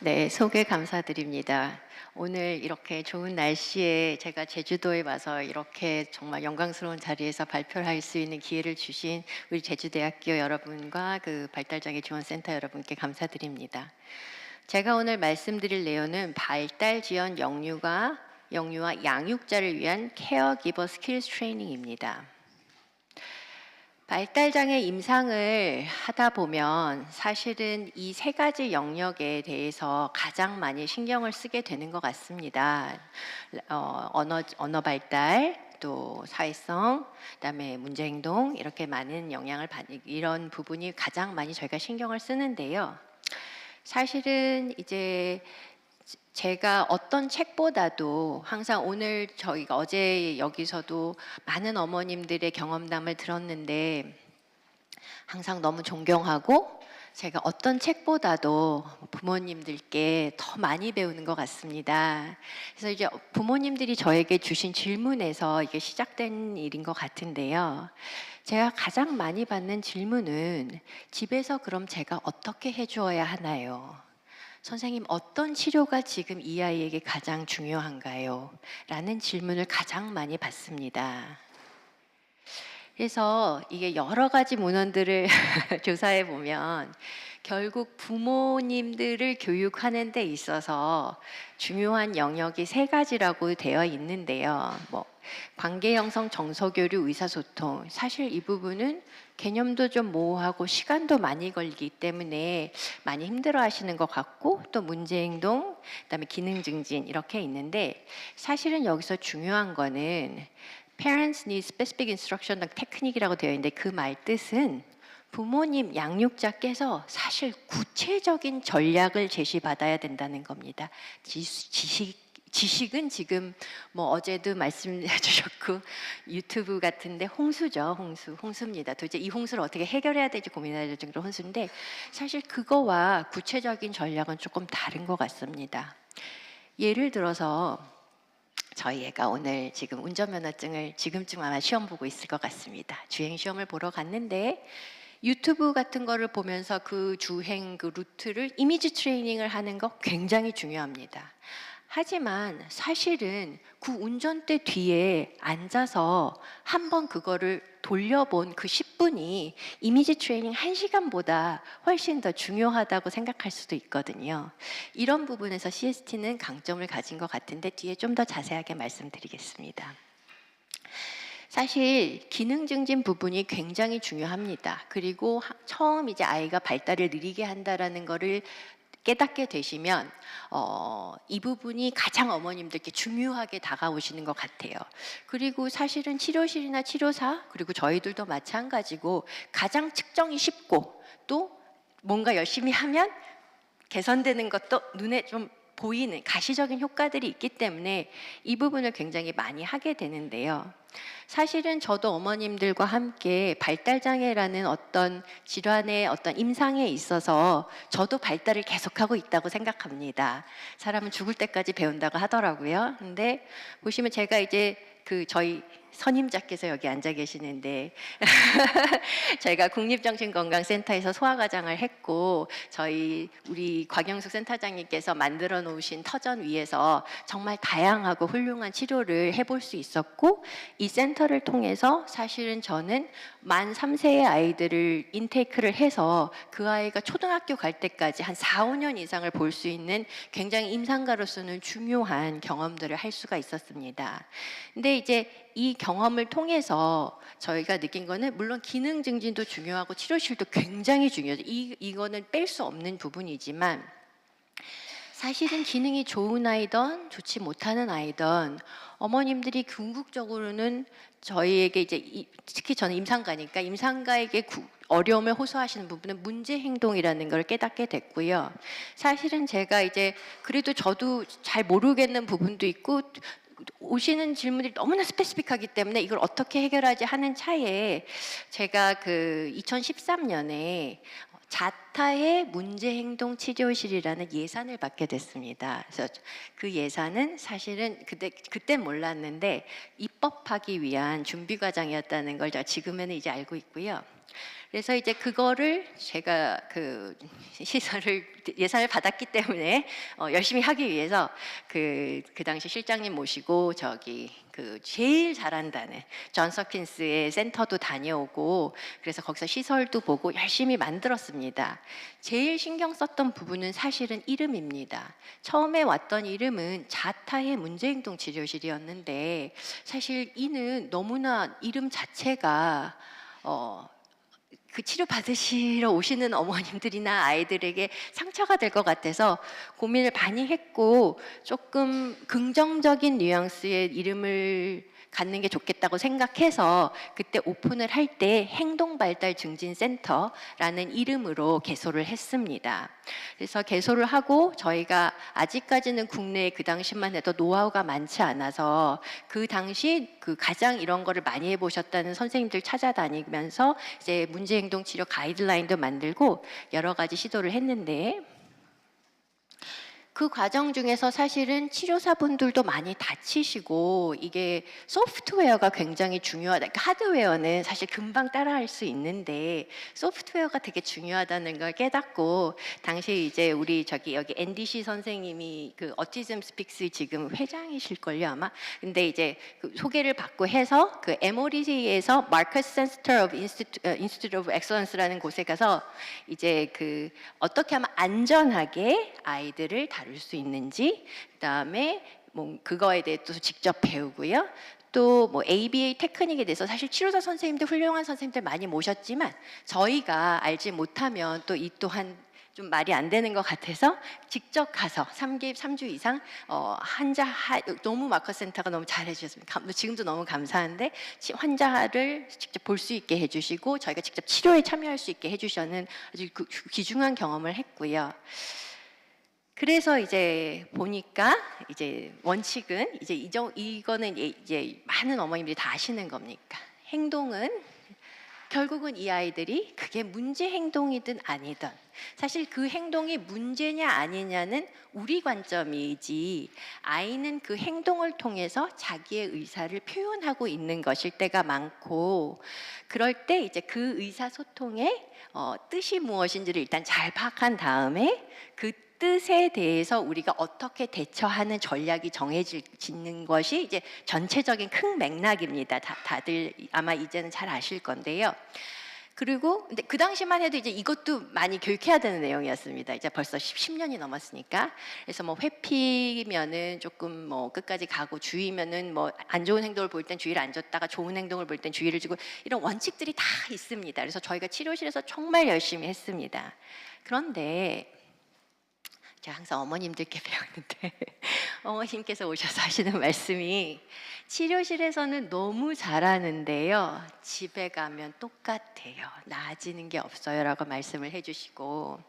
네, 소개 감사드립니다. 오늘 이렇게 좋은 날씨에 제가 제주도에 와서 이렇게 정말 영광스러운 자리에서 발표를 할 수 있는 기회를 주신 우리 제주대학교 여러분과 그 발달장애 지원센터 여러분께 감사드립니다. 제가 오늘 말씀드릴 내용은 발달 지원 영유와 양육자를 위한 케어기버 스킬스 트레이닝입니다. 발달장애 임상을 하다 보면 사실은 이 세 가지 영역에 대해서 가장 많이 신경을 쓰게 되는 것 같습니다. 언어 발달, 또 사회성, 그다음에 문제 행동 이렇게 많은 영향을 받는 이런 부분이 가장 많이 저희가 신경을 쓰는데요. 사실은 이제 제가 어떤 책보다도 항상 오늘 저희가 어제 여기서도 많은 어머님들의 경험담을 들었는데 항상 너무 존경하고 제가 어떤 책보다도 부모님들께 더 많이 배우는 것 같습니다. 그래서 이제 부모님들이 저에게 주신 질문에서 이게 시작된 일인 것 같은데요. 제가 가장 많이 받는 질문은 집에서 그럼 제가 어떻게 해주어야 하나요? 선생님, 어떤 치료가 지금 이 아이에게 가장 중요한가요? 라는 질문을 가장 많이 받습니다. 그래서 이게 여러 가지 문헌들을 조사해 보면 결국 부모님들을 교육하는 데 있어서 중요한 영역이 세 가지라고 되어 있는데요. 관계 형성, 정서 교류, 의사소통. 사실 이 부분은 개념도 좀 모호하고 시간도 많이 걸리기 때문에 많이 힘들어 하시는 것 같고, 또 문제 행동, 그다음에 기능 증진 이렇게 있는데, 사실은 여기서 중요한 거는 Parents need specific instruction 테크닉이라고 되어 있는데, 그 말 뜻은 부모님 양육자께서 사실 구체적인 전략을 제시받아야 된다는 겁니다. 지식은 지금 어제도 말씀해 주셨고 유튜브 같은데 홍수죠. 홍수입니다. 도대체 이 홍수를 어떻게 해결해야 될지 고민해야 될 정도로 홍수인데, 사실 그거와 구체적인 전략은 조금 다른 것 같습니다. 예를 들어서 저희 애가 오늘 지금 운전면허증을 지금쯤 아마 시험 보고 있을 것 같습니다. 주행 시험을 보러 갔는데 유튜브 같은 거를 보면서 그 주행 그 루트를 이미지 트레이닝을 하는 거 굉장히 중요합니다. 하지만 사실은 그 운전대 뒤에 앉아서 한번 그거를 돌려본 그 10분이 이미지 트레이닝 1시간보다 훨씬 더 중요하다고 생각할 수도 있거든요. 이런 부분에서 CST는 강점을 가진 것 같은데 뒤에 좀 더 자세하게 말씀드리겠습니다. 사실 기능 증진 부분이 굉장히 중요합니다. 그리고 처음 이제 아이가 발달을 느리게 한다라는 거를 깨닫게 되시면 이 부분이 가장 어머님들께 중요하게 다가오시는 것 같아요. 그리고 사실은 치료실이나 치료사, 그리고 저희들도 마찬가지고 가장 측정이 쉽고 또 뭔가 열심히 하면 개선되는 것도 눈에 좀 보이는 가시적인 효과들이 있기 때문에 이 부분을 굉장히 많이 하게 되는데요. 사실은 저도 어머님들과 함께 발달장애라는 어떤 질환의 어떤 임상에 있어서 저도 발달을 계속하고 있다고 생각합니다. 사람은 죽을 때까지 배운다고 하더라고요. 근데 보시면 제가 이제 저희 선임자께서 여기 앉아 계시는데 저희가 국립정신건강센터에서 소아과장을 했고 우리 곽영숙 센터장님께서 만들어 놓으신 터전 위에서 정말 다양하고 훌륭한 치료를 해볼 수 있었고, 이 센터를 통해서 사실은 저는 만 3세의 아이들을 인테이크를 해서 그 아이가 초등학교 갈 때까지 한 4, 5년 이상을 볼 수 있는 굉장히 임상가로서는 중요한 경험들을 할 수가 있었습니다. 근데 이제 이 경험을 통해서 저희가 느낀 거는 물론 기능 증진도 중요하고 치료실도 굉장히 중요해요. 이거는 뺄 수 없는 부분이지만 사실은 기능이 좋은 아이든 좋지 못하는 아이든 어머님들이 궁극적으로는 저희에게 이제 특히 저는 임상가에게 어려움을 호소하시는 부분은 문제 행동이라는 걸 깨닫게 됐고요. 사실은 제가 이제 그래도 저도 잘 모르겠는 부분도 있고 오시는 질문들이 너무나 스페시픽하기 때문에 이걸 어떻게 해결하지 하는 차에 제가 2013년에 자타의 문제행동 치료실이라는 예산을 받게 됐습니다. 그래서 그 예산은 사실은 그땐 몰랐는데 입법하기 위한 준비 과정이었다는 걸 제가 지금에는 이제 알고 있고요. 그래서 이제 그거를 제가 그 시설을 예산을 받았기 때문에 열심히 하기 위해서 그 당시 실장님 모시고 저기 그 제일 잘한다는 존 서킨스의 센터도 다녀오고 그래서 거기서 시설도 보고 열심히 만들었습니다. 제일 신경 썼던 부분은 사실은 이름입니다. 처음에 왔던 이름은 자타의 문제행동 치료실이었는데 사실 이는 너무나 이름 자체가 그 치료 받으시러 오시는 어머님들이나 아이들에게 상처가 될 것 같아서 고민을 많이 했고 조금 긍정적인 뉘앙스의 이름을 갖는 게 좋겠다고 생각해서 그때 오픈을 할 때 행동발달증진센터라는 이름으로 개소를 했습니다. 그래서 개소를 하고 저희가 아직까지는 국내에 그 당시만 해도 노하우가 많지 않아서 그 당시 그 가장 이런 거를 많이 해보셨다는 선생님들 찾아다니면서 이제 문제행동 치료 가이드라인도 만들고 여러 가지 시도를 했는데 그 과정 중에서 사실은 치료사분들도 많이 다치시고 이게 소프트웨어가 굉장히 중요하다. 그러니까 하드웨어는 사실 금방 따라할 수 있는데 소프트웨어가 되게 중요하다는 걸 깨닫고 당시에 이제 우리 저기 여기 NDC 선생님이 그 어티즘 스픽스 지금 회장이실걸요 아마. 근데 이제 그 소개를 받고 해서 그 MOD에서 마커스 센터 오브 인스티튜트 오브 엑셀런스라는 곳에 가서 이제 그 어떻게 하면 안전하게 아이들을 다룰 수 있는지 그다음에 뭐 그거에 대해 또 직접 배우고요. 또 뭐 ABA 테크닉에 대해서 사실 치료사 선생님들 훌륭한 선생님들 많이 모셨지만 저희가 알지 못하면 또 이 또한 좀 말이 안 되는 것 같아서 직접 가서 3주 이상 너무 마커센터가 너무 잘해주셨습니다. 지금도 너무 감사한데 환자를 직접 볼 수 있게 해주시고 저희가 직접 치료에 참여할 수 있게 해주셔는 아주 귀중한 경험을 했고요. 그래서 이제 보니까 이제 원칙은 이거는 이제 많은 어머님들이 다 아시는 겁니까? 행동은 결국은 이 아이들이 그게 문제 행동이든 아니든 사실 그 행동이 문제냐 아니냐는 우리 관점이지 아이는 그 행동을 통해서 자기의 의사를 표현하고 있는 것일 때가 많고 그럴 때 이제 그 의사소통의 뜻이 무엇인지를 일단 잘 파악한 다음에 그 뜻에 대해서 우리가 어떻게 대처하는 전략이 정해지는 것이 이제 전체적인 큰 맥락입니다. 다들 아마 이제는 잘 아실 건데요. 그리고 근데 그 당시만 해도 이제 이것도 많이 교육해야 되는 내용이었습니다. 이제 벌써 10년이 넘었으니까. 그래서 뭐 회피면은 조금 뭐 끝까지 가고 주의면은 뭐 안 좋은 행동을 볼 땐 주의를 안 줬다가 좋은 행동을 볼 땐 주의를 주고 이런 원칙들이 다 있습니다. 그래서 저희가 치료실에서 정말 열심히 했습니다. 그런데 제가 항상 어머님들께 배웠는데 어머님께서 오셔서 하시는 말씀이 치료실에서는 너무 잘하는데요. 집에 가면 똑같아요. 나아지는 게 없어요. 라고 말씀을 해주시고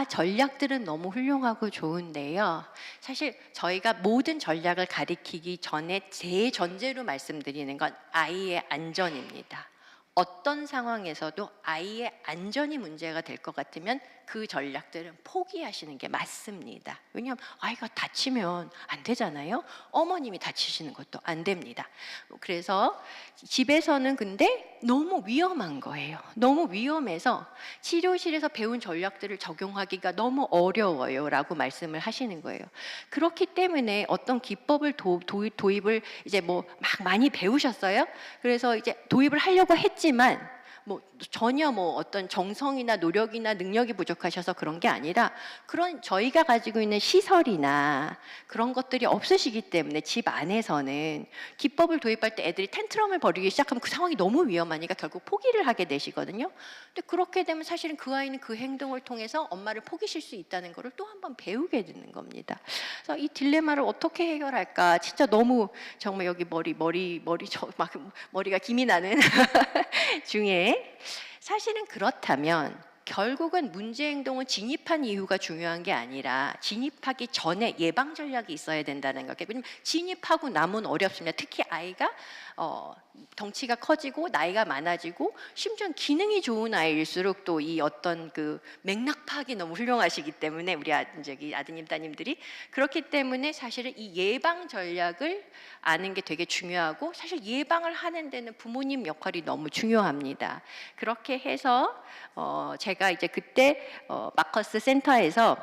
전략들은 너무 훌륭하고 좋은데요. 사실 저희가 모든 전략을 가리키기 전에 제 전제로 말씀드리는 건 아이의 안전입니다. 어떤 상황에서도 아이의 안전이 문제가 될 것 같으면 그 전략들은 포기하시는 게 맞습니다. 왜냐하면 아이가 다치면 안 되잖아요. 어머님이 다치시는 것도 안 됩니다. 그래서 집에서는 근데 너무 위험한 거예요. 너무 위험해서 치료실에서 배운 전략들을 적용하기가 너무 어려워요 라고 말씀을 하시는 거예요. 그렇기 때문에 어떤 기법을 도입을 이제 뭐 막 많이 배우셨어요. 그래서 이제 도입을 하려고 했지만 뭐 전혀 뭐 어떤 정성이나 노력이나 능력이 부족하셔서 그런 게 아니라 그런 저희가 가지고 있는 시설이나 그런 것들이 없으시기 때문에 집 안에서는 기법을 도입할 때 애들이 텐트럼을 벌이기 시작하면 그 상황이 너무 위험하니까 결국 포기를 하게 되시거든요. 근데 그렇게 되면 사실은 그 아이는 그 행동을 통해서 엄마를 포기실 수 있다는 거를 또 한 번 배우게 되는 겁니다. 그래서 이 딜레마를 어떻게 해결할까 진짜 너무 정말 여기 머리가 김이 나는 중에 사실은 그렇다면 결국은 문제 행동을 진입한 이유가 중요한 게 아니라 진입하기 전에 예방 전략이 있어야 된다는 거예요. 왜냐면 진입하고 나면 어렵습니다. 특히 아이가 덩치가 커지고 나이가 많아지고 심지어 기능이 좋은 아이일수록 또 이 어떤 그 맥락 파악이 너무 훌륭하시기 때문에 우리 저기 아드님 따님들이 그렇기 때문에 사실은 이 예방 전략을 아는 게 되게 중요하고 사실 예방을 하는 데는 부모님 역할이 너무 중요합니다. 그렇게 해서 제가 이제 그때 마커스 센터에서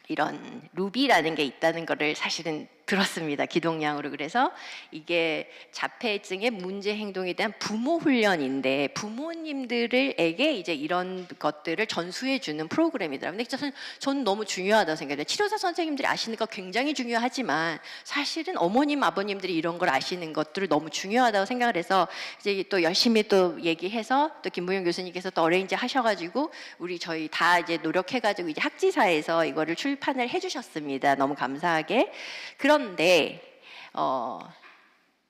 이런 루비라는 게 있다는 거를 사실은 들었습니다. 기동량으로. 그래서 이게 자폐증의 문제 행동에 대한 부모 훈련인데 부모님들에게 이제 이런 것들을 전수해 주는 프로그램이더라고요. 근데 저는 너무 중요하다고 생각해요. 치료사 선생님들이 아시는 거 굉장히 중요하지만 사실은 어머님, 아버님들이 이런 걸 아시는 것들을 너무 중요하다고 생각을 해서 이제 또 열심히 또 얘기해서 또 김부영 교수님께서 또 어레인지 하셔가지고 저희 다 이제 노력해가지고 이제 학지사에서 이거를 출판을 해주셨습니다. 너무 감사하게. 그런데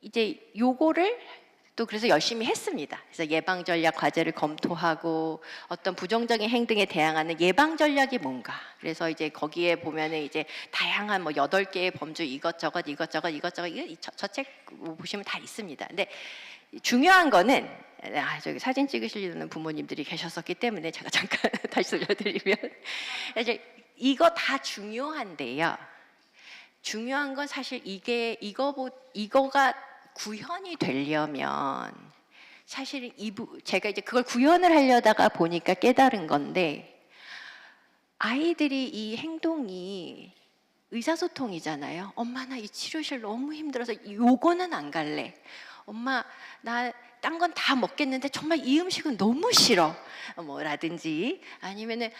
이제 요거를 또 그래서 열심히 했습니다. 그래서 예방 전략 과제를 검토하고 어떤 부정적인 행동에 대항하는 예방 전략이 뭔가. 그래서 이제 거기에 보면은 이제 다양한 뭐 8개의 범주 이것저것 저 책 보시면 다 있습니다. 근데 중요한 거는 저기 사진 찍으시려는 부모님들이 계셨었기 때문에 제가 잠깐 다시 돌려드리면 이제 이거 다 중요한데요. 중요한 건 사실 이거가 구현이 되려면 사실은 제가 이제 그걸 구현을 하려다가 보니까 깨달은 건데 아이들이 이 행동이 의사소통이잖아요. 엄마 나 이 치료실 너무 힘들어서 요거는 안 갈래. 엄마 나 딴 건 다 먹겠는데 정말 이 음식은 너무 싫어. 뭐라든지 아니면은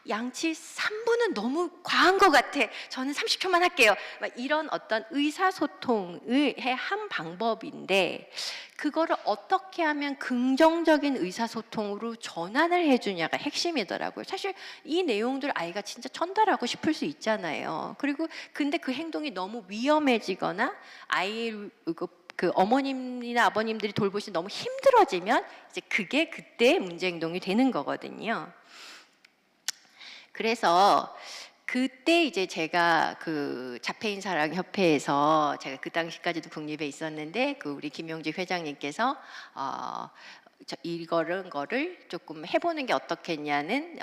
양치 3분은 너무 과한 것 같아. 저는 30초만 할게요. 막 이런 어떤 의사소통의 한 방법인데 그거를 어떻게 하면 긍정적인 의사소통으로 전환을 해주냐가 핵심이더라고요. 사실 이 내용들 아이가 진짜 전달하고 싶을 수 있잖아요. 그리고 근데 그 행동이 너무 위험해지거나 그 어머님이나 아버님들이 돌보시 너무 힘들어지면 이제 그게 그때 문제 행동이 되는 거거든요. 그래서 그때 이제 제가 그 자폐인 사랑 협회에서 제가 그 당시까지도 국립에 있었는데 그 우리 김용직 회장님께서 이런 거를 조금 해보는 게 어떻겠냐는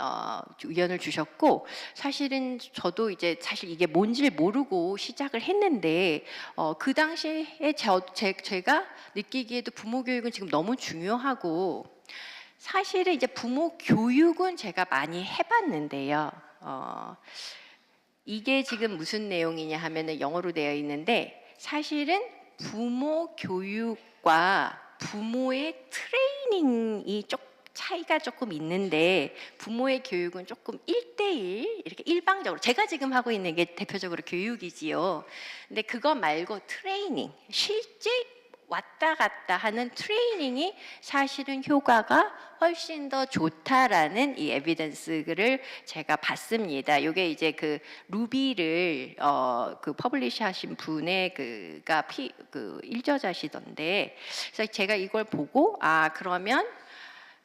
의견을 주셨고 사실은 저도 이제 사실 이게 뭔지를 모르고 시작을 했는데 그 당시에 제가 느끼기에도 부모 교육은 지금 너무 중요하고 사실은 이제 부모 교육은 제가 많이 해봤는데요. 이게 지금 무슨 내용이냐 하면은 영어로 되어 있는데 사실은 부모 교육과 부모의 트레이닝이 차이가 조금 있는데 부모의 교육은 조금 1대1 이렇게 일방적으로 제가 지금 하고 있는 게 대표적으로 교육이지요. 근데 그거 말고 트레이닝 실제 왔다 갔다 하는 트레이닝이 사실은 효과가 훨씬 더 좋다라는 이 에비던스를 제가 봤습니다. 이게 이제 그 루비를 그 퍼블리시 하신 분의 그가 그 일저자시던데 그래서 제가 이걸 보고 그러면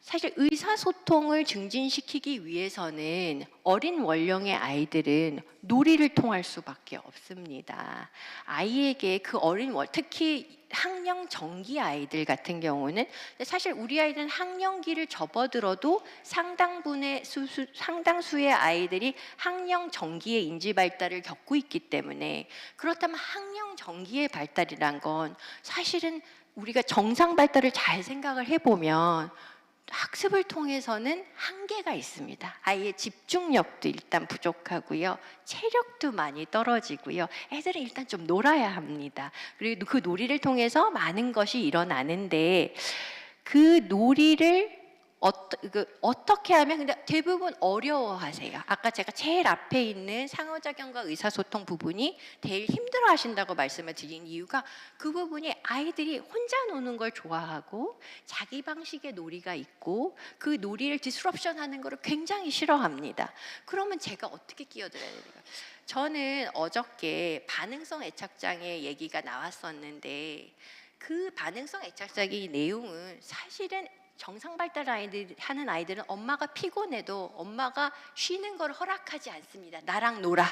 사실 의사소통을 증진시키기 위해서는 어린 원령의 아이들은 놀이를 통할 수밖에 없습니다. 아이에게 그 특히 학령 전기 아이들 같은 경우는 사실 우리 아이들은 학령기를 접어들어도 상당수의 아이들이 학령 전기의 인지 발달을 겪고 있기 때문에 그렇다면 학령 전기의 발달이란 건 사실은 우리가 정상 발달을 잘 생각을 해보면 학습을 통해서는 한계가 있습니다. 아이의 집중력도 일단 부족하고요. 체력도 많이 떨어지고요. 애들은 일단 좀 놀아야 합니다. 그리고 그 놀이를 통해서 많은 것이 일어나는데 그 놀이를 어떻게 하면 근데 대부분 어려워하세요. 아까 제가 제일 앞에 있는 상호작용과 의사소통 부분이 제일 힘들어하신다고 말씀을 드린 이유가 그 부분이 아이들이 혼자 노는 걸 좋아하고 자기 방식의 놀이가 있고 그 놀이를 디스럽션하는 걸 굉장히 싫어합니다. 그러면 제가 어떻게 끼어들어야 될까요? 저는 어저께 반응성 애착장애 얘기가 나왔었는데 그 반응성 애착장애 내용은 사실은 정상 발달 하는 아이들은 엄마가 피곤해도 엄마가 쉬는 걸 허락하지 않습니다. 나랑 놀아.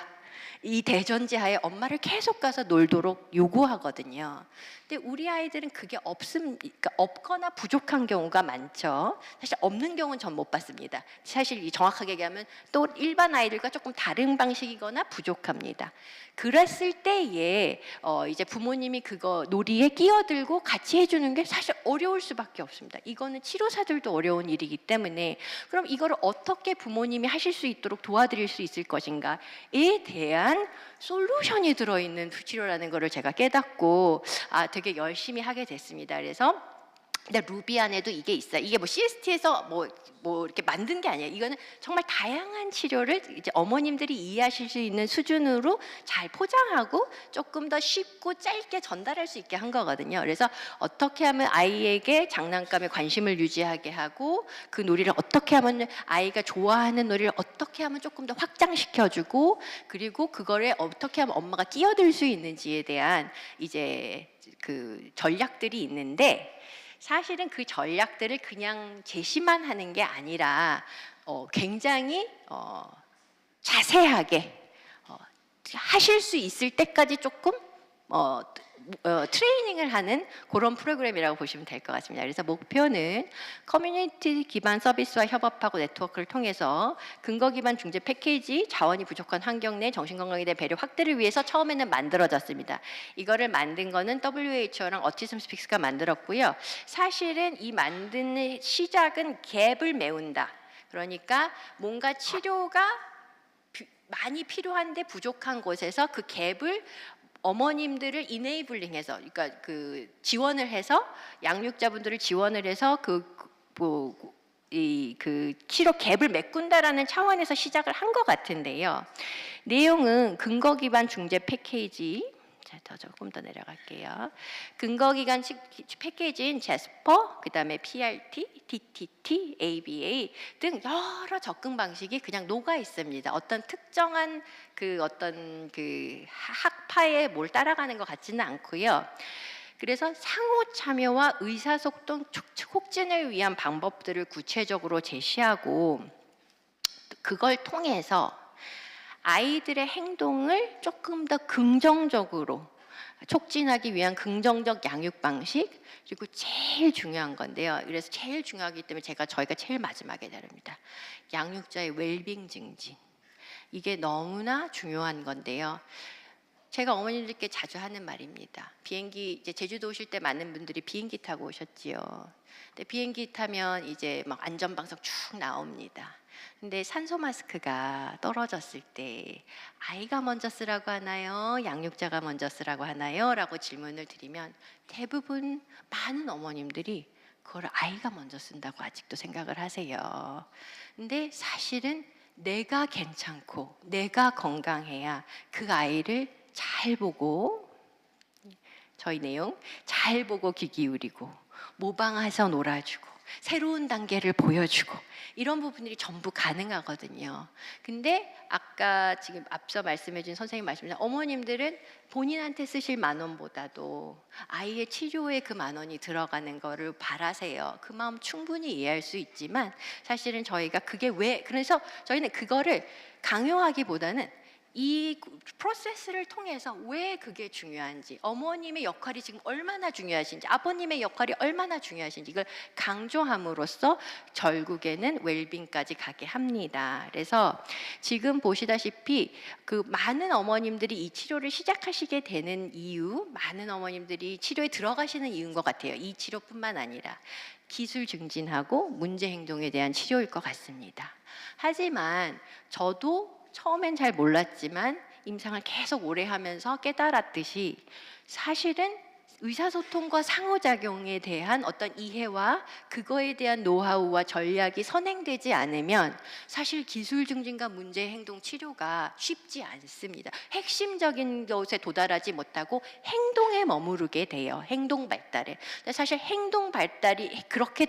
이 대전제하에 엄마를 계속 가서 놀도록 요구하거든요. 근데 우리 아이들은 그게 그러니까 없거나 부족한 경우가 많죠. 사실 없는 경우는 전 못 봤습니다. 사실 정확하게 얘기하면 또 일반 아이들과 조금 다른 방식이거나 부족합니다. 그랬을 때에 이제 부모님이 그거 놀이에 끼어들고 같이 해주는 게 사실 어려울 수밖에 없습니다. 이거는 치료사들도 어려운 일이기 때문에 그럼 이거를 어떻게 부모님이 하실 수 있도록 도와드릴 수 있을 것인가에 대한 솔루션이 들어있는 치료라는 것을 제가 깨닫고 되게 열심히 하게 됐습니다. 그래서 근데 루비 안에도 이게 있어요. 이게 뭐 CST에서 뭐 이렇게 만든 게 아니에요. 이거는 정말 다양한 치료를 이제 어머님들이 이해하실 수 있는 수준으로 잘 포장하고 조금 더 쉽고 짧게 전달할 수 있게 한 거거든요. 그래서 어떻게 하면 아이에게 장난감에 관심을 유지하게 하고 그 놀이를 어떻게 하면 아이가 좋아하는 놀이를 어떻게 하면 조금 더 확장시켜주고 그리고 그거를 어떻게 하면 엄마가 끼어들 수 있는지에 대한 이제 그 전략들이 있는데 사실은 그 전략들을 그냥 제시만 하는 게 아니라 굉장히 자세하게 하실 수 있을 때까지 조금 트레이닝을 하는 그런 프로그램이라고 보시면 될 것 같습니다. 그래서 목표는 커뮤니티 기반 서비스와 협업하고 네트워크를 통해서 근거 기반 중재 패키지, 자원이 부족한 환경 내 정신건강에 대한 배려 확대를 위해서 처음에는 만들어졌습니다. 이거를 만든 거는 WHO랑 오티즘 스픽스가 만들었고요. 사실은 이 만드는 시작은 갭을 메운다. 그러니까 뭔가 치료가 많이 필요한데 부족한 곳에서 그 갭을 어머님들을 이네이블링해서, 그러니까 그 지원을 해서 양육자분들을 지원을 해서 그 치료 갭을 메꾼다라는 차원에서 시작을 한 것 같은데요. 내용은 근거 기반 중재 패키지. 더 조금 더 내려갈게요. 근거 기반 패키지인 제스퍼, 그다음에 PRT, DTT, ABA 등 여러 접근 방식이 그냥 녹아 있습니다. 어떤 특정한 어떤 학파에 뭘 따라가는 것 같지는 않고요. 그래서 상호 참여와 의사소통 촉진을 위한 방법들을 구체적으로 제시하고 그걸 통해서 아이들의 행동을 조금 더 긍정적으로 촉진하기 위한 긍정적 양육 방식, 그리고 제일 중요한 건데요. 그래서 제일 중요하기 때문에 저희가 제일 마지막에 다룹니다. 양육자의 웰빙 증진. 이게 너무나 중요한 건데요. 제가 어머님들께 자주 하는 말입니다. 비행기 이제 제주도 오실 때 많은 분들이 비행기 타고 오셨지요. 근데 비행기 타면 이제 막 안전방송 쭉 나옵니다. 근데 산소 마스크가 떨어졌을 때 아이가 먼저 쓰라고 하나요? 양육자가 먼저 쓰라고 하나요? 라고 질문을 드리면 대부분 많은 어머님들이 그걸 아이가 먼저 쓴다고 아직도 생각을 하세요. 근데 사실은 내가 괜찮고 내가 건강해야 그 아이를 잘 보고, 저희 내용 잘 보고 귀 기울이고 모방해서 놀아주고 새로운 단계를 보여주고 이런 부분들이 전부 가능하거든요. 근데 아까 지금 앞서 말씀해준 선생님 말씀처럼 어머님들은 본인한테 쓰실 10,000원보다도 아이의 치료에 그 10,000원이 들어가는 거를 바라세요. 그 마음 충분히 이해할 수 있지만 사실은 저희가 그게 그래서 저희는 그거를 강요하기보다는 이 프로세스를 통해서 왜 그게 중요한지, 어머님의 역할이 지금 얼마나 중요하신지, 아버님의 역할이 얼마나 중요하신지 이걸 강조함으로써 결국에는 웰빙까지 가게 합니다. 그래서 지금 보시다시피 그 많은 어머님들이 이 치료를 시작하시게 되는 이유, 많은 어머님들이 치료에 들어가시는 이유인 것 같아요. 이 치료뿐만 아니라 기술 증진하고 문제 행동에 대한 치료일 것 같습니다. 하지만 저도 처음엔 잘 몰랐지만 임상을 계속 오래 하면서 깨달았듯이 사실은 의사소통과 상호작용에 대한 어떤 이해와 그거에 대한 노하우와 전략이 선행되지 않으면 사실 기술 증진과 문제 행동 치료가 쉽지 않습니다. 핵심적인 것에 도달하지 못하고 행동에 머무르게 돼요. 행동 발달에. 사실 행동 발달이 그렇게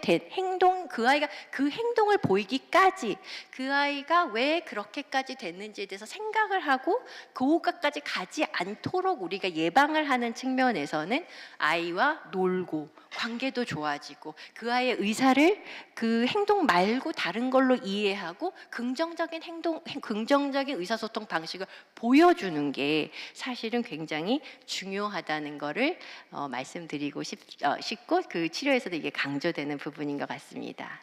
그 아이가 그 행동을 보이기까지 그 아이가 왜 그렇게까지 됐는지에 대해서 생각을 하고 그거까지 가지 않도록 우리가 예방을 하는 측면에서는 아이와 놀고 관계도 좋아지고 그 아이의 의사를 그 행동 말고 다른 걸로 이해하고 긍정적인 의사소통 방식을 보여주는 게 사실은 굉장히 중요하다는 거를 말씀드리고 싶고 그 치료에서도 이게 강조되는 부분인 것 같습니다.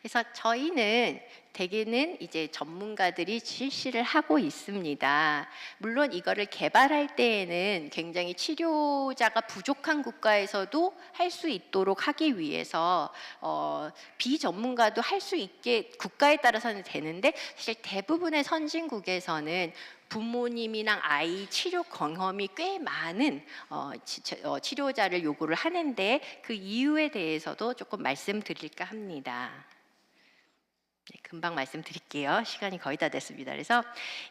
그래서 저희는 대개는 이제 전문가들이 실시를 하고 있습니다. 물론 이거를 개발할 때에는 굉장히 치료자가 부족한 국가에서도 할 수 있도록 하기 위해서 비전문가도 할 수 있게 국가에 따라서는 되는데, 사실 대부분의 선진국에서는 부모님이랑 아이 치료 경험이 꽤 많은 치료자를 요구를 하는데, 그 이유에 대해서도 조금 말씀드릴까 합니다. 네, 금방 말씀드릴게요. 시간이 거의 다 됐습니다. 그래서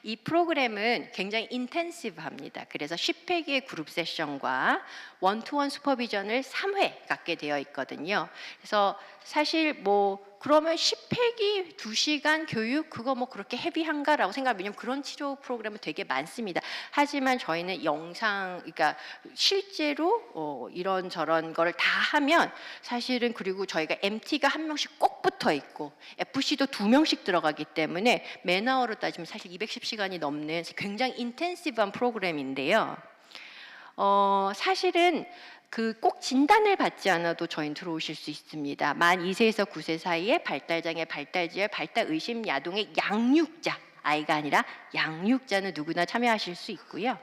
이 프로그램은 굉장히 인텐시브합니다. 그래서 10회기의 그룹 세션과 원투원 슈퍼비전을 3회 갖게 되어 있거든요. 그래서 사실 그러면 10회기 2시간 교육 그거 그렇게 헤비한가라고 생각하면, 왜냐면 그런 치료 프로그램은 되게 많습니다. 하지만 저희는 그러니까 실제로 이런저런 걸 다 하면 사실은, 그리고 저희가 MT가 한 명씩 꼭 붙어 있고 FC도 2명씩 들어가기 때문에 맨아워로 따지면 사실 210시간이 넘는 굉장히 인텐시브한 프로그램인데요. 사실은 꼭 진단을 받지 않아도 저희는 들어오실 수 있습니다. 만 2세에서 9세 사이에 발달장애, 발달지열, 발달의심, 야동의 양육자, 아이가 아니라 양육자는 누구나 참여하실 수 있고요.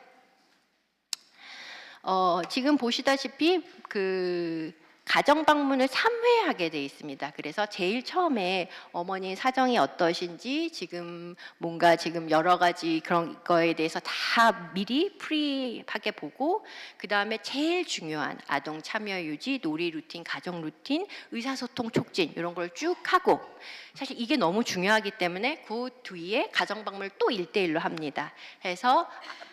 지금 보시다시피 가정 방문을 3회 하게 돼 있습니다. 그래서 제일 처음에 어머니 사정이 어떠신지, 지금 여러 가지 그런 거에 대해서 다 미리 프리하게 보고, 그 다음에 제일 중요한 아동 참여 유지, 놀이 루틴, 가정 루틴, 의사소통 촉진 이런 걸 쭉 하고, 사실 이게 너무 중요하기 때문에 그 뒤에 가정 방문을 또 1대1로 합니다. 해서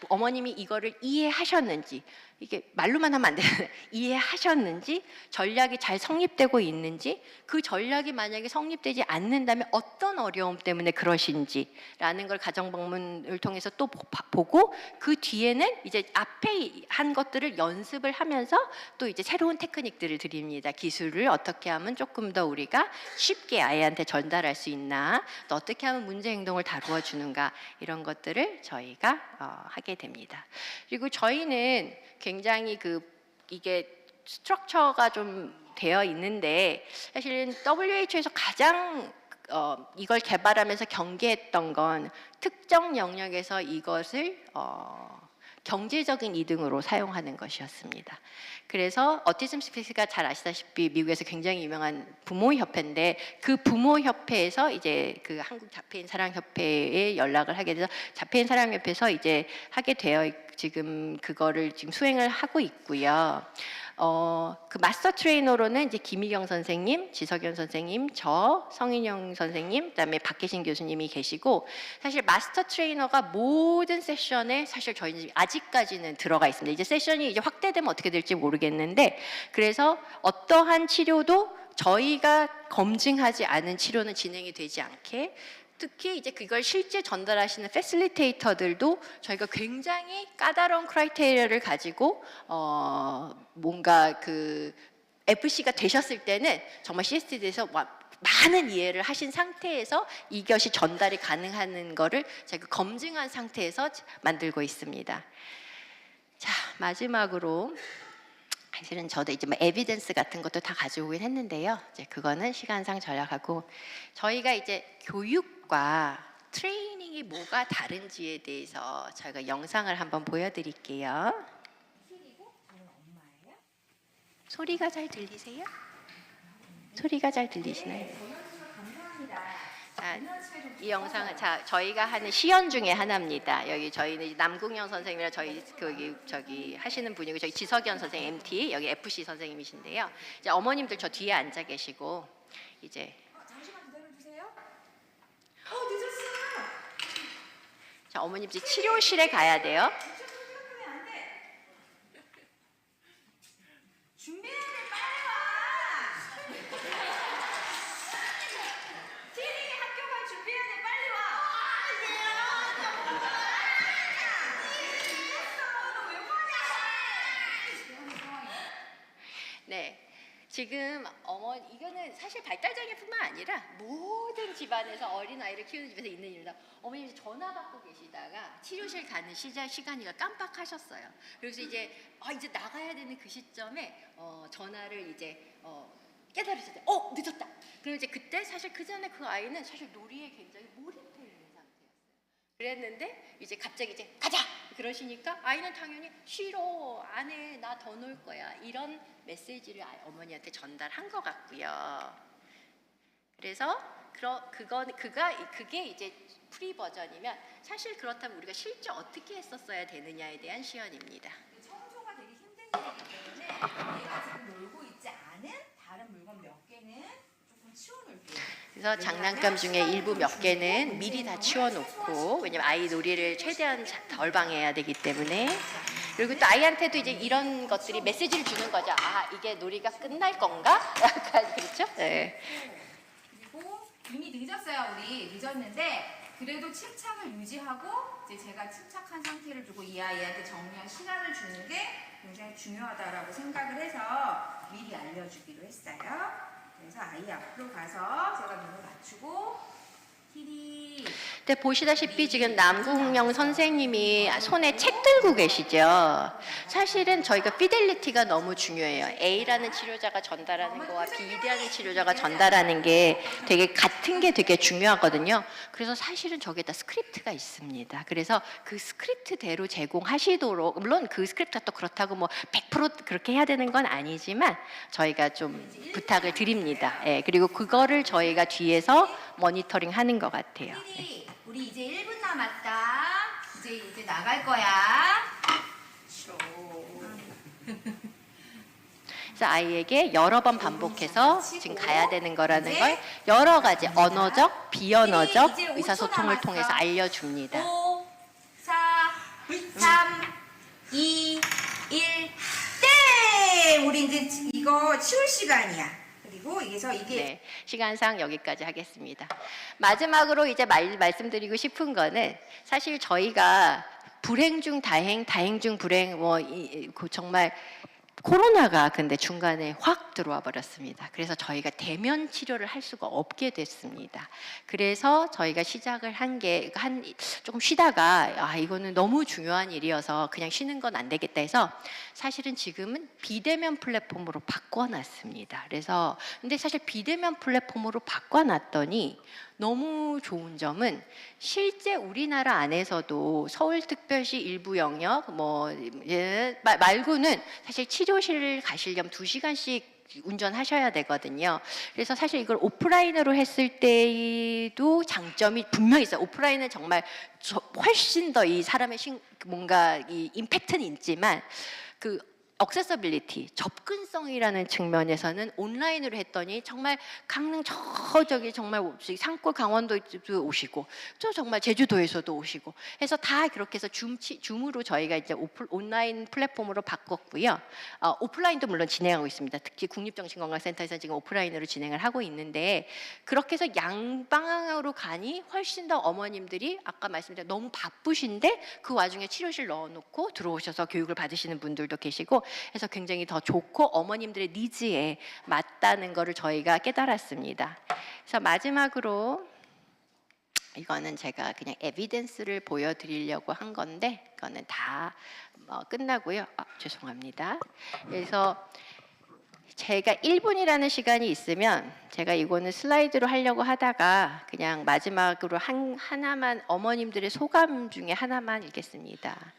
어머님이 이거를 이해하셨는지, 이게 말로만 하면 안 되는데 이해하셨는지, 전략이 잘 성립되고 있는지, 그 전략이 만약에 성립되지 않는다면 어떤 어려움 때문에 그러신지라는 걸 가정 방문을 통해서 또 보고, 그 뒤에는 이제 앞에 한 것들을 연습을 하면서 또 이제 새로운 테크닉들을 드립니다. 기술을 어떻게 하면 조금 더 우리가 쉽게 아이한테 전달할 수 있나, 또 어떻게 하면 문제 행동을 다루어 주는가, 이런 것들을 저희가 하게 됩니다. 그리고 저희는 굉장히 이게 스트럭처가 좀 되어 있는데, 사실은 WHO에서 가장 이걸 개발하면서 경계했던 건 특정 영역에서 이것을 경제적인 이득으로 사용하는 것이었습니다. 그래서 어티즘 스피스가 잘 아시다시피 미국에서 굉장히 유명한 부모협회인데, 그 부모협회에서 이제 그 한국 자폐인 사랑협회에 연락을 하게 돼서 자폐인 사랑협회에서 이제 하게 되어 지금 그거를 지금 수행을 하고 있고요. 그 마스터 트레이너로는 이제 김희경 선생님, 지석연 선생님, 저 성인영 선생님, 그다음에 박혜신 교수님이 계시고, 사실 마스터 트레이너가 모든 세션에 사실 저희는 아직까지는 들어가 있습니다. 이제 세션이 이제 확대되면 어떻게 될지 모르겠는데, 그래서 어떠한 치료도 저희가 검증하지 않은 치료는 진행이 되지 않게, 특히 이제 그걸 실제 전달하시는 패실리테이터들도 저희가 굉장히 까다로운 크라이테리아를 가지고 뭔가 FC가 되셨을 때는 정말 CSTD에서 많은 이해를 하신 상태에서 이것이 전달이 가능한 거를 저희가 검증한 상태에서 만들고 있습니다. 자, 마지막으로 사실은 저도 이제 에비던스 같은 것도 다 가져오긴 했는데요. 이제 그거는 시간상 전략하고, 저희가 이제 교육과 트레이닝이 뭐가 다른지에 대해서 저희가 영상을 한번 보여드릴게요. 소리가 잘 들리세요? 소리가 잘 들리시나요? 자, 이 영상은 저희가 하는 시연 중에 하나입니다. 여기 저희는 남궁영 선생님이랑 저기 하시는 분이고, 저희 지석연 선생님 MT, 여기 FC 선생님이신데요. 이제 어머님들 저 뒤에 앉아 계시고, 이제 잠시만 기다려주세요. 늦었어. 자, 어머님 이제 치료실에 가야 돼요. 준비해야 돼. 빨리 와. 티리 학교 갈 준비해야 돼. 빨리 와. 지금 이거는 사실 발달장애뿐만 아니라 모든 집안에서 어린 아이를 키우는 집에서 있는 일이다. 어머님이 전화 받고 계시다가 치료실 가는 시간이가 깜빡하셨어요. 그래서 이제 이제 나가야 되는 그 시점에 전화를 이제 깨달으셨어요. 늦었다. 그럼 이제 그때 사실 그 전에 그 아이는 사실 놀이에 굉장히 몰입해 있는 상태였어요. 그랬는데 이제 갑자기 이제 가자 그러시니까 아이는 당연히 싫어 안 해 나 더 놀 거야 이런 메시지를 어머니한테 전달한 것 같고요. 그래서 그게 이제 프리 버전이면 사실 그렇다면 우리가 실제 어떻게 했었어야 되느냐에 대한 시연입니다. 청소가 되게 힘든 일이기 때문에 내가 지금 놀고 있지 않은 다른 물건 몇 개는 조금 치워놓을게요. 그래서 장난감 중에 일부 몇 개는 미리 다 치워놓고, 왜냐면 아이 놀이를 최대한 덜 방해해야 되기 때문에. 그리고 또 아이한테도 이제 이런 것들이 메시지를 주는 거죠. 이게 놀이가 끝날 건가? 약간 그렇죠? 네. 그리고 이미 늦었어요. 우리 늦었는데 그래도 침착을 유지하고 이제 제가 침착한 상태를 두고 이 아이한테 정리할 시간을 주는 게 굉장히 중요하다라고 생각을 해서 미리 알려주기로 했어요. 그래서 아이 앞으로 가서 제가 눈을 맞추고 키리. 근데 보시다시피 지금 남궁영 선생님이 손에 책 들고 계시죠. 사실은 저희가 피델리티가 너무 중요해요. A라는 치료자가 전달하는 거와 B라는 치료자가 전달하는 게 되게 같은 게 되게 중요하거든요. 그래서 사실은 저기에다 스크립트가 있습니다. 그래서 그 스크립트대로 제공하시도록, 물론 그 스크립트가 또 그렇다고 뭐 100% 그렇게 해야 되는 건 아니지만 저희가 좀 부탁을 드립니다. 예, 그리고 그거를 저희가 뒤에서 모니터링 하는 것 같아요. 키리, 우리 이제 1분 남았다. 이제 나갈 거야. 싫어. 그래서 아이에게 여러 번 반복해서 지금 가야 되는 거라는 걸 여러 가지 언어적, 비언어적 의사소통을 통해서 알려줍니다. 5, 4, 3, 2, 1, 땡! 우리 이제 이거 치울 시간이야. 그리고 이게 네, 시간상 여기까지 하겠습니다. 마지막으로 이제 말씀드리고 싶은 거는 사실 저희가 불행 중 다행, 다행 중 불행, 정말 코로나가 근데 중간에 확 들어와 버렸습니다. 그래서 저희가 대면 치료를 할 수가 없게 됐습니다. 그래서 저희가 시작을 조금 쉬다가 이거는 너무 중요한 일이어서 그냥 쉬는 건 안 되겠다 해서 사실은 지금은 비대면 플랫폼으로 바꿔놨습니다. 그래서 근데 사실 비대면 플랫폼으로 바꿔놨더니 너무 좋은 점은 실제 우리나라 안에서도 서울특별시 일부 영역 말고는 사실 치료실 가시려면 2시간씩 운전하셔야 되거든요. 그래서 사실 이걸 오프라인으로 했을 때도 장점이 분명히 있어요. 오프라인은 정말 훨씬 더 이 사람의 뭔가 이 임팩트는 있지만 그 액세서빌리티, 접근성이라는 측면에서는 온라인으로 했더니 정말 강릉 저기 정말 산골 강원도에도 오시고 저 정말 제주도에서도 오시고 해서 다 그렇게 해서 줌으로 저희가 이제 온라인 플랫폼으로 바꿨고요. 오프라인도 물론 진행하고 있습니다. 특히 국립정신건강센터에서 지금 오프라인으로 진행을 하고 있는데 그렇게 해서 양방향으로 가니 훨씬 더 어머님들이 아까 말씀드린 너무 바쁘신데 그 와중에 치료실 넣어놓고 들어오셔서 교육을 받으시는 분들도 계시고 해서 굉장히 더 좋고 어머님들의 니즈에 맞다는 것을 저희가 깨달았습니다. 그래서 마지막으로 이거는 제가 그냥 에비던스를 보여드리려고 한 건데 이거는 다 끝나고요. 죄송합니다. 그래서 제가 1분이라는 시간이 있으면 제가 이거는 슬라이드로 하려고 하다가 그냥 마지막으로 하나만 어머님들의 소감 중에 하나만 읽겠습니다.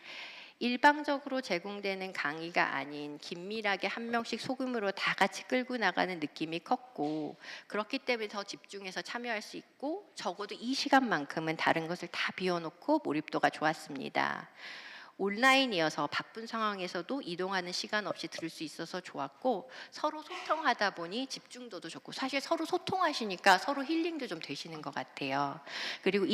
일방적으로 제공되는 강의가 아닌 긴밀하게 한 명씩 소규모로 다 같이 끌고 나가는 느낌이 컸고 그렇기 때문에 더 집중해서 참여할 수 있고 적어도 이 시간만큼은 다른 것을 다 비워놓고 몰입도가 좋았습니다. 온라인이어서 바쁜 상황에서도 이동하는 시간 없이 들을 수 있어서 좋았고 서로 소통하다 보니 집중도도 좋고 사실 서로 소통하시니까 서로 힐링도 좀 되시는 것 같아요. 그리고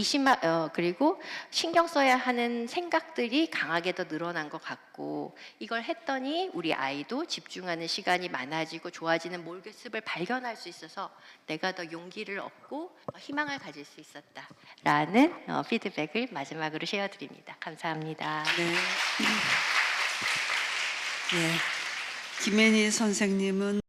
그리고 신경 써야 하는 생각들이 강하게 더 늘어난 것 같고 이걸 했더니 우리 아이도 집중하는 시간이 많아지고 좋아지는 모습을 발견할 수 있어서 내가 더 용기를 얻고 희망을 가질 수 있었다라는 피드백을 마지막으로 쉐어드립니다. 감사합니다. 네. 네. 김혜니 선생님은